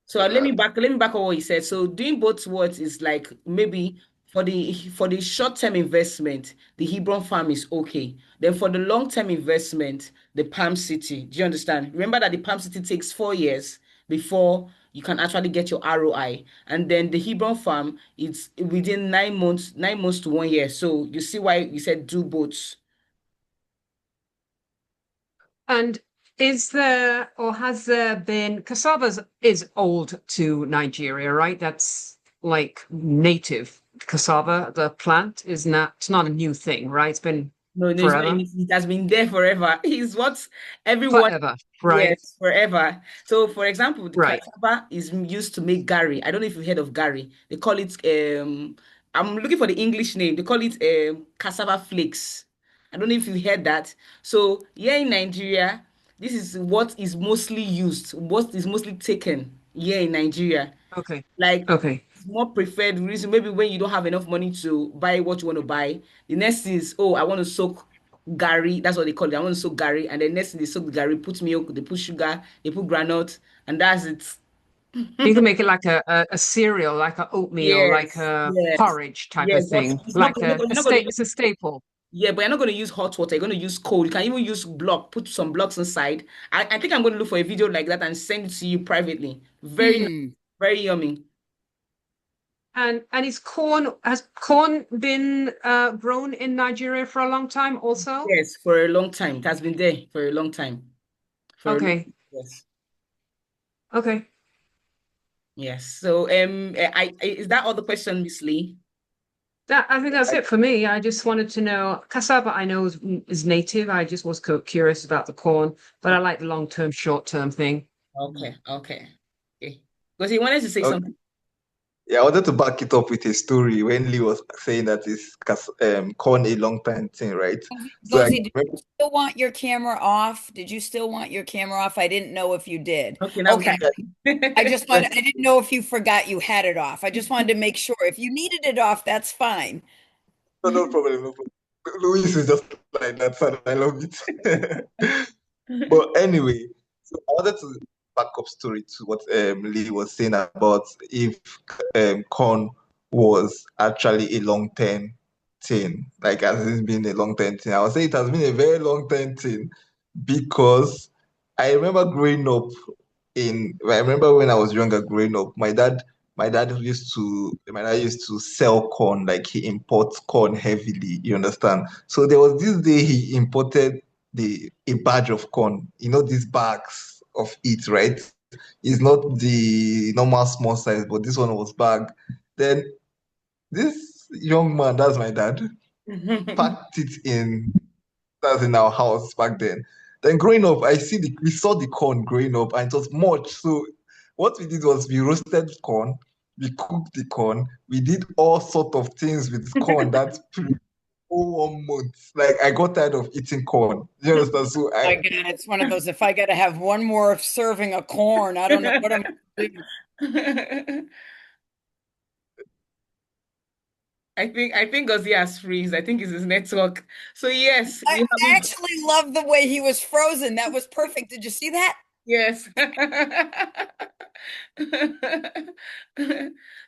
So Exactly. let me back on what you said. So doing both words is like maybe for the short-term investment, the Hebron farm is okay. Then for the long-term investment, the Palm City. Do you understand? Remember that the Palm City takes 4 years before you can actually get your ROI. And then the Hebron farm, it's within 9 months, 9 months to 1 year. So you see why you said do both. And is there or has there been cassava is old to Nigeria, right? That's like native cassava, the plant is not, it's not a new thing, right? It's been No, no, it's not. forever. It has been there forever. It's what everyone. Forever, right? Yes, forever. So, for example, the Right. cassava is used to make gari. I don't know if you've heard of gari. They call it I'm looking for the English name. They call it cassava flakes. I don't know if you heard that. So here in Nigeria, this is what is mostly used, what is mostly taken here in Nigeria. Okay. Like Okay. more preferred reason. Maybe when you don't have enough money to buy what you want to buy, the next is, oh, I want to soak gari. That's what they call it. I want to soak gari, and then next thing they soak the gari, put milk, they put sugar, they put granite, and that's it. You can make it like a cereal, like a oatmeal, like Yes, a yes, porridge type yes. of But thing, it's not. like You're not going to use. it's a staple. Yeah, but you're not going to use hot water. You're going to use cold. You can even use block. Put some blocks inside. I think I'm going to look for a video like that and send it to you privately. Very, Hmm. very yummy. And has corn been grown in Nigeria for a long time also? Yes, for a long time. It has been there for a long time. For a long, Okay. yes. Okay. Yes. So is that all the question, Miss Lee? I think that's it for me. I just wanted to know cassava I know is native. I just was curious about the corn, but I like the long-term, short-term thing. Okay, okay. Okay. Because he wanted to say Okay. something. Yeah, I wanted to back it up with a story when Lee was saying that it's corn a long time thing, right? So I Gozi, did remember, you still want your camera off? Did you still want your camera off? I didn't know if you did. Okay, now we Okay. can. I didn't know if you forgot you had it off. I just wanted to make sure. If you needed it off, that's fine. no, no problem, no problem. Louis is just like that, son. I love it. But anyway, so I wanted to back up story to what Lee was saying about if corn was actually a long-term thing, like has it been a long-term thing? I would say it has been a very long-term thing because I remember growing up I remember when I was younger growing up, my dad used to sell corn, like he imports corn heavily, you understand? So there was this day he imported a badge of corn, these bags of it, right? It's not the normal small size, but this one was bag. Then this young man, that's my dad, packed it that's in our house back then. Then growing up, we saw the corn growing up, and it was much. So what we did was we roasted corn, we cooked the corn, we did all sort of things with corn that whole 1 month. Like I got tired of eating corn. You understand? So My God, it's one of those. If I got to have one more serving of corn, I don't know what I'm going to do. I think Ozzy has freeze. I think it's his network. So yes, I actually love the way he was frozen. That was perfect. Did you see that? yes.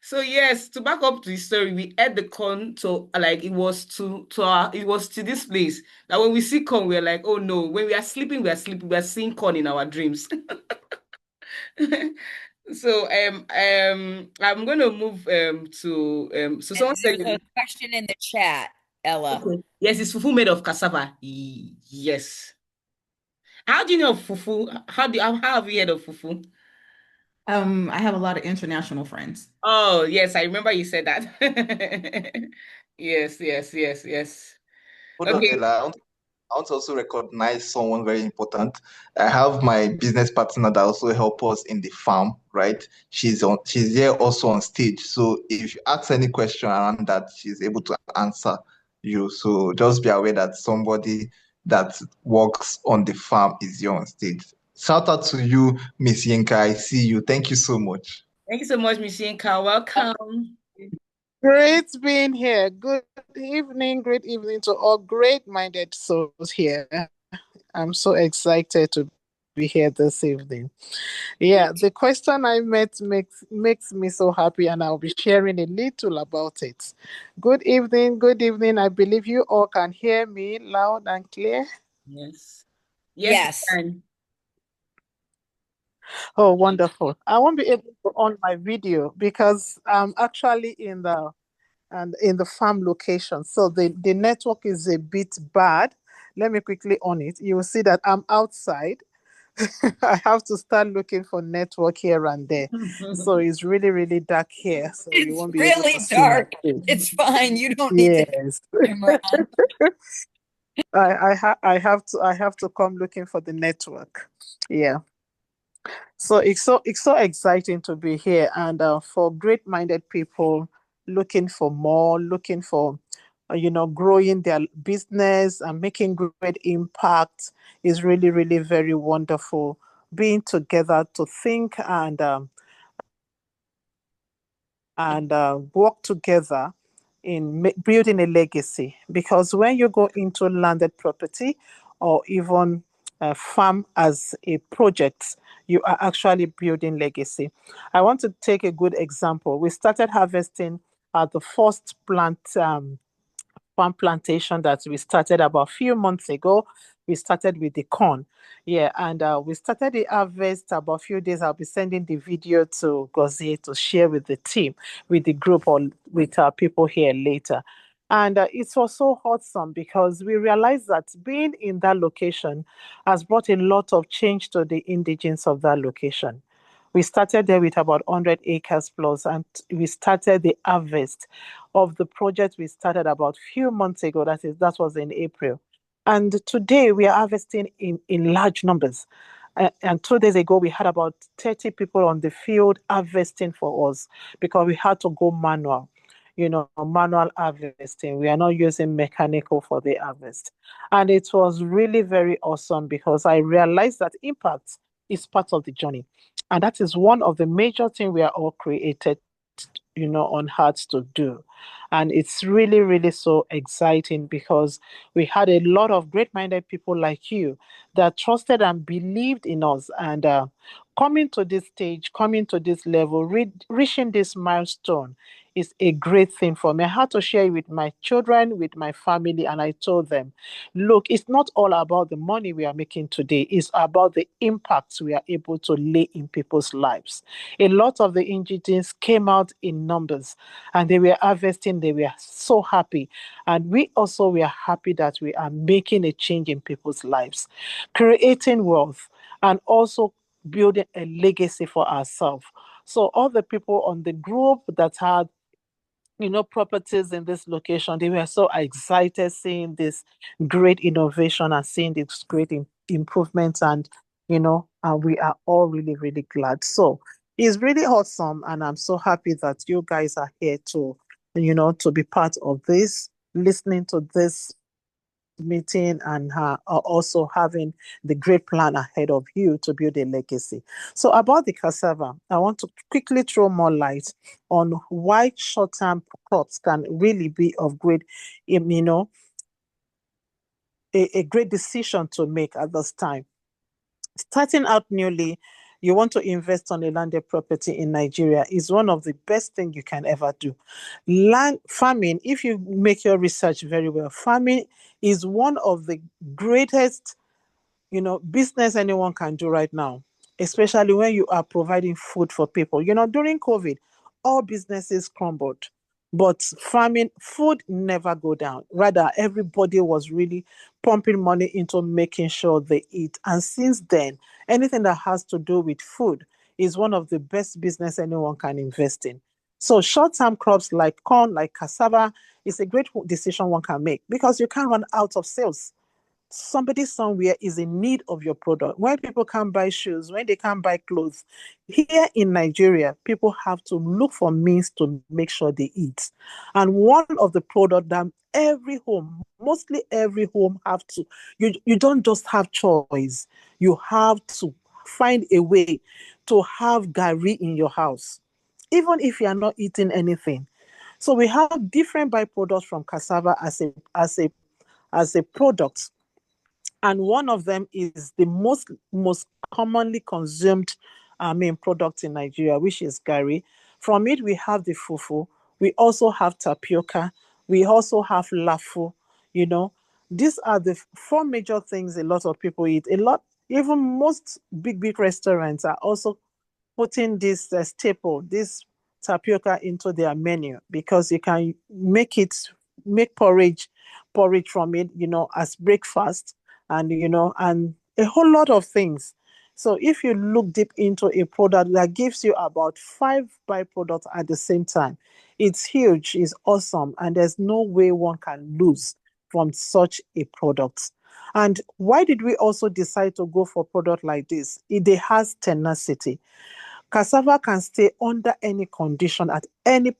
So yes, to back up the story, we ate the corn to like it was to this place that when we see corn, we're like, oh no, when we are sleeping, we are seeing corn in our dreams. So I'm gonna move to so And someone said there's a question in the chat, Ella. okay. Yes, it's fufu made of cassava. Yes. How do you know of fufu? How have you heard of fufu? I have a lot of international friends. Oh, yes, I remember you said that. Yes, yes, yes, yes. hold on, Okay. Ella. I want to also recognize someone very important. I have my business partner that also help us in the farm, right? She's here also on stage. So if you ask any question around that, she's able to answer you. So just be aware that somebody that works on the farm is here on stage. Shout out to you, Miss Yinka. I see you. Thank you so much. Thank you so much, Miss Yinka. Welcome. Great being here. Good great evening to all great-minded souls here. I'm so excited to be here this evening. Yeah, the question I met makes me so happy, and I'll be sharing a little about it. Good evening, good evening. I believe you all can hear me loud and clear. Yes. Yes, we Yes. can. Oh, wonderful. I won't be able to on my video because I'm actually in the farm location. So the network is a bit bad. Let me quickly on it. You will see that I'm outside. I have to start looking for network here and there. So it's really, really dark here. So you It's won't be able to really see my dark. face. It's fine. You don't need to have Yes. the camera on. I have to come looking for the network. Yeah. So it's so exciting to be here, and for great-minded people looking for more, looking for growing their business and making great impact is really, really very wonderful. Being together to think and and work together in building a legacy. Because when you go into landed property or even farm as a project, you are actually building legacy. I want to take a good example. We started harvesting at the first farm plantation that we started about a few months ago. We started with the corn. Yeah, and we started the harvest about a few days. I'll be sending the video to Gozie to share with the team, with the group, or with our people here later. And it was so awesome because we realized that being in that location has brought a lot of change to the indigents of that location. We started there with about 100 acres plus, and we started the harvest of the project we started about a few months ago. That was in April. And today we are harvesting in large numbers. And 2 days ago, we had about 30 people on the field harvesting for us because we had to go manual, manual harvesting. We are not using mechanical for the harvest. And it was really very awesome because I realized that impact is part of the journey. And that is one of the major things we are all created, on hearts to do. And it's really, really so exciting because we had a lot of great minded people like you that trusted and believed in us. And coming to this stage, coming to this level, reaching this milestone is a great thing for me. I had to share it with my children, with my family, and I told them, look, it's not all about the money we are making today, it's about the impacts we are able to lay in people's lives. A lot of the ingredients came out in numbers and they were harvesting, they were so happy. And we also were happy that we are making a change in people's lives, creating wealth, and also building a legacy for ourselves. So all the people on the group that had properties in this location, they were so excited seeing this great innovation and seeing this great improvements. And, and we are all really, really glad. So it's really awesome. And I'm so happy that you guys are here to be part of this, listening to this meeting, and are also having the great plan ahead of you to build a legacy. So about the cassava, I want to quickly throw more light on why short-term crops can really be of great, a great decision to make at this time. Starting out newly, you want to invest on a landed property in Nigeria is one of the best things you can ever do. Land farming, if you make your research very well, farming is one of the greatest business anyone can do right now, especially when you are providing food for people. During COVID, all businesses crumbled, but farming, food never go down. Rather, everybody was really pumping money into making sure they eat. And since then, anything that has to do with food is one of the best business anyone can invest in. So short-term crops like corn, like cassava, is a great decision one can make because you can't run out of sales. Somebody somewhere is in need of your product. When people can't buy shoes, when they can't buy clothes, here in Nigeria, people have to look for means to make sure they eat. And one of the products that every home, mostly every home, have to, you don't just have choice. You have to find a way to have gari in your house, even if you are not eating anything. So we have different byproducts from cassava as a product, and one of them is the most commonly consumed product in Nigeria, which is gari. From it, we have the fufu. We also have tapioca. We also have lafu. You know, these are the four major things a lot of people eat. Even most big restaurants are also putting this staple, this tapioca into their menu because you can make porridge from it, as breakfast, and and a whole lot of things. So if you look deep into a product that gives you about 5 byproducts at the same time, it's huge, it's awesome, and there's no way one can lose from such a product. And why did we also decide to go for a product like this? It has tenacity. Cassava can stay under any condition at any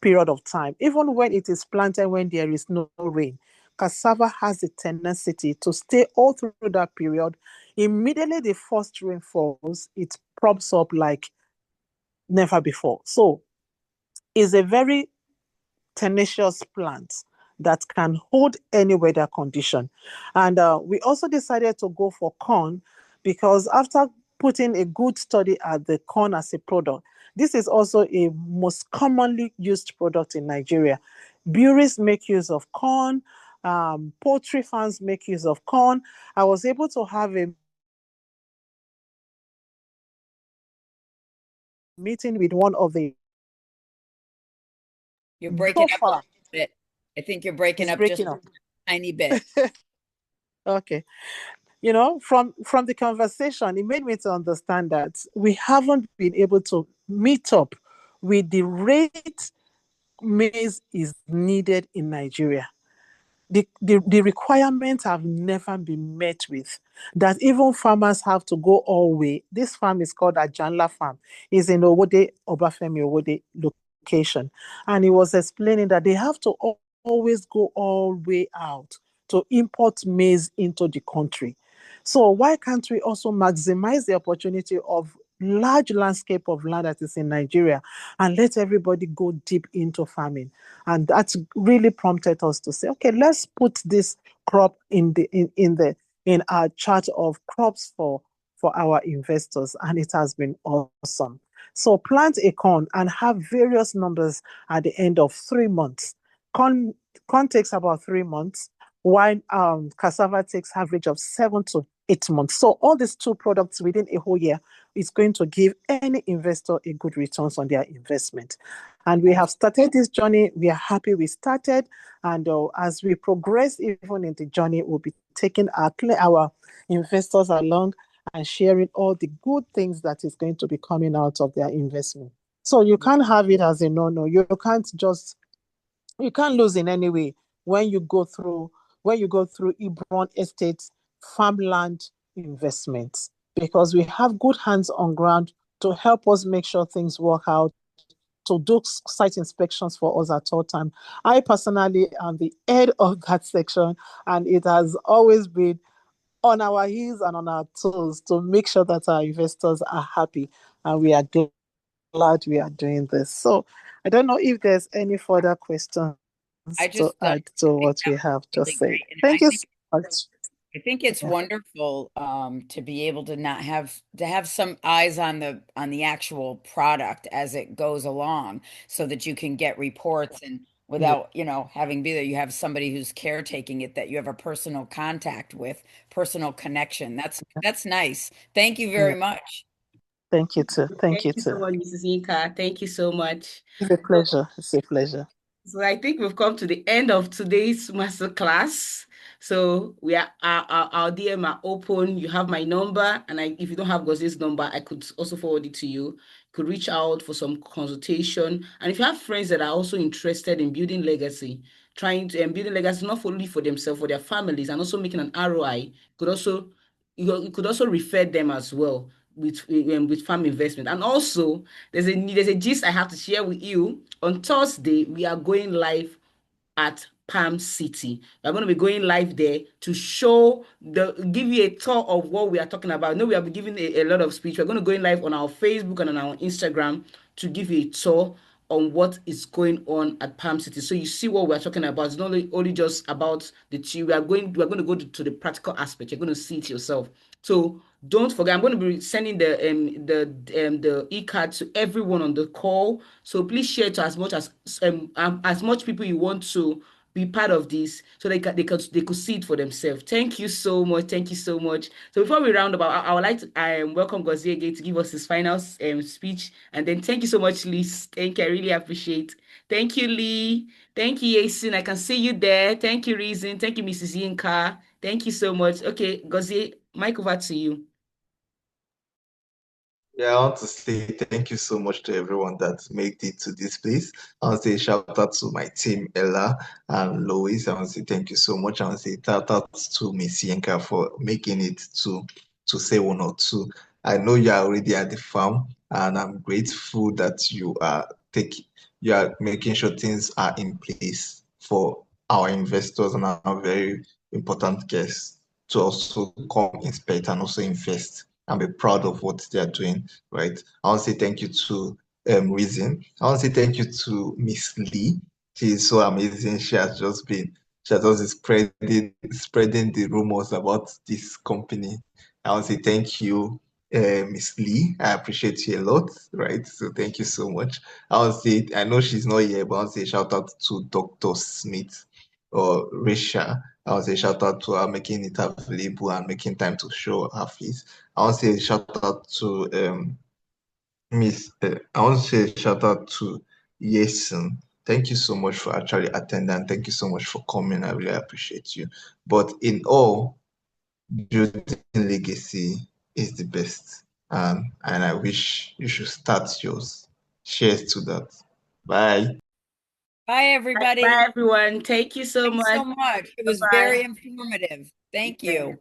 period of time, even when it is planted when there is no rain. Cassava has the tenacity to stay all through that period. Immediately the first rain falls, it props up like never before. So is a very tenacious plant that can hold any weather condition. And we also decided to go for corn because after putting a good study at the corn as a product, this is also a most commonly used product in Nigeria. Breweries make use of corn, poultry farms make use of corn. I was able to have a meeting with one of the You're breaking so up a far little bit. I think you're breaking is up just breaking up. a tiny bit. Okay. You know, from the conversation, it made me to understand that we haven't been able to meet up with the rate maize is needed in Nigeria. The requirements have never been met with, that even farmers have to go all way. This farm is called Ajanla Farm. It's in Owode, Obafemi Owode location. And he was explaining that they have to always go all way out to import maize into the country. So why can't we also maximize the opportunity of large landscape of land that is in Nigeria and let everybody go deep into farming? And that's really prompted us to say, okay, let's put this crop in our chart of crops for our investors. And it has been awesome. So plant a corn and have various numbers at the end of 3 months. Corn takes about 3 months, while cassava takes average of 7 to 8 months. So all these two products within a whole year is going to give any investor a good returns on their investment. And we have started this journey. We are happy we started. And as we progress even in the journey, we'll be taking our investors along and sharing all the good things that is going to be coming out of their investment. So you can't have it as a no-no. You can't lose in any way when you go through Hebron Estates farmland investments, because we have good hands on ground to help us make sure things work out, to do site inspections for us at all time. I personally am the head of that section, and it has always been on our heels and on our toes to make sure that our investors are happy, and we are glad we are doing this. So I don't know if there's any further questions I to just add I to think what that we was have really just said. great. And Thank you so much. I think it's Yeah. wonderful to be able to not have to have some eyes on the actual product as it goes along so that you can get reports and Yeah. without, having be there, you have somebody who's caretaking it that you have a personal contact with, personal connection. That's nice. Thank you Yeah. very much. Thank you too. Thank you Thank you so too. much, Mrs. Yinka. Thank you so much. It's a So, pleasure. It's a pleasure. so I think we've come to the end of today's masterclass. So we are our DM are open. You have my number, and if you don't have Gosie's number, I could also forward it to you. You could reach out for some consultation. And if you have friends that are also interested in building legacy, trying to and building legacy not only for themselves, for their families, and also making an ROI, you could also refer them as well with farm investment. And also there's a gist I have to share with you. On Thursday, we are going live at Palm City. We're going to be going live there to give you a tour of what we are talking about. I know we have been giving a lot of speech. We're going to go in live on our Facebook and on our Instagram to give you a tour on what is going on at Palm City. So you see what we're talking about. It's not only just about the tree. We're going to go to the practical aspect. You're going to see it yourself. So don't forget, I'm going to be sending the e-card to everyone on the call. So please share it to as much people you want to be part of this, so they could see it for themselves. Thank you so much. Thank you so much. So before we round up, I would like to welcome Gozie again to give us his final speech, and then thank you so much, Lee. Thank you. I really appreciate. Thank you, Lee. Thank you, Yasin. I can see you there. Thank you, Reason. Thank you, Mrs. Yinka. Thank you so much. Okay, Gozie, mic over to you. Yeah, I want to say thank you so much to everyone that made it to this place. I want to say shout out to my team, Ella and Lois. I want to say thank you so much. I want to say shout out to Miss Yenka for making it to say one or two. I know you are already at the farm, and I'm grateful that you are making sure things are in place for our investors and our very important guests to also come inspect and also invest and be proud of what they are doing, right? I want to say thank you to reason. I want to say thank you to Miss Lee. She is so amazing. She has just been spreading the rumors about this company. I want to say thank you, Miss Lee. I appreciate you a lot, right? So thank you so much. I want to say I know she's not here, but I want to say shout out to Dr. Smith or Risha. I want to say shout out to her making it available and making time to show her face. I want to say shout out to I want to say shout out to Yason. Thank you so much for actually attending. Thank you so much for coming. I really appreciate you. But in all, building legacy is the best. And I wish you should start yours. Cheers to that. Bye. Bye, everybody. Bye, everyone. Thank you so Thanks much. so much. It was Bye-bye. very informative. Thank you.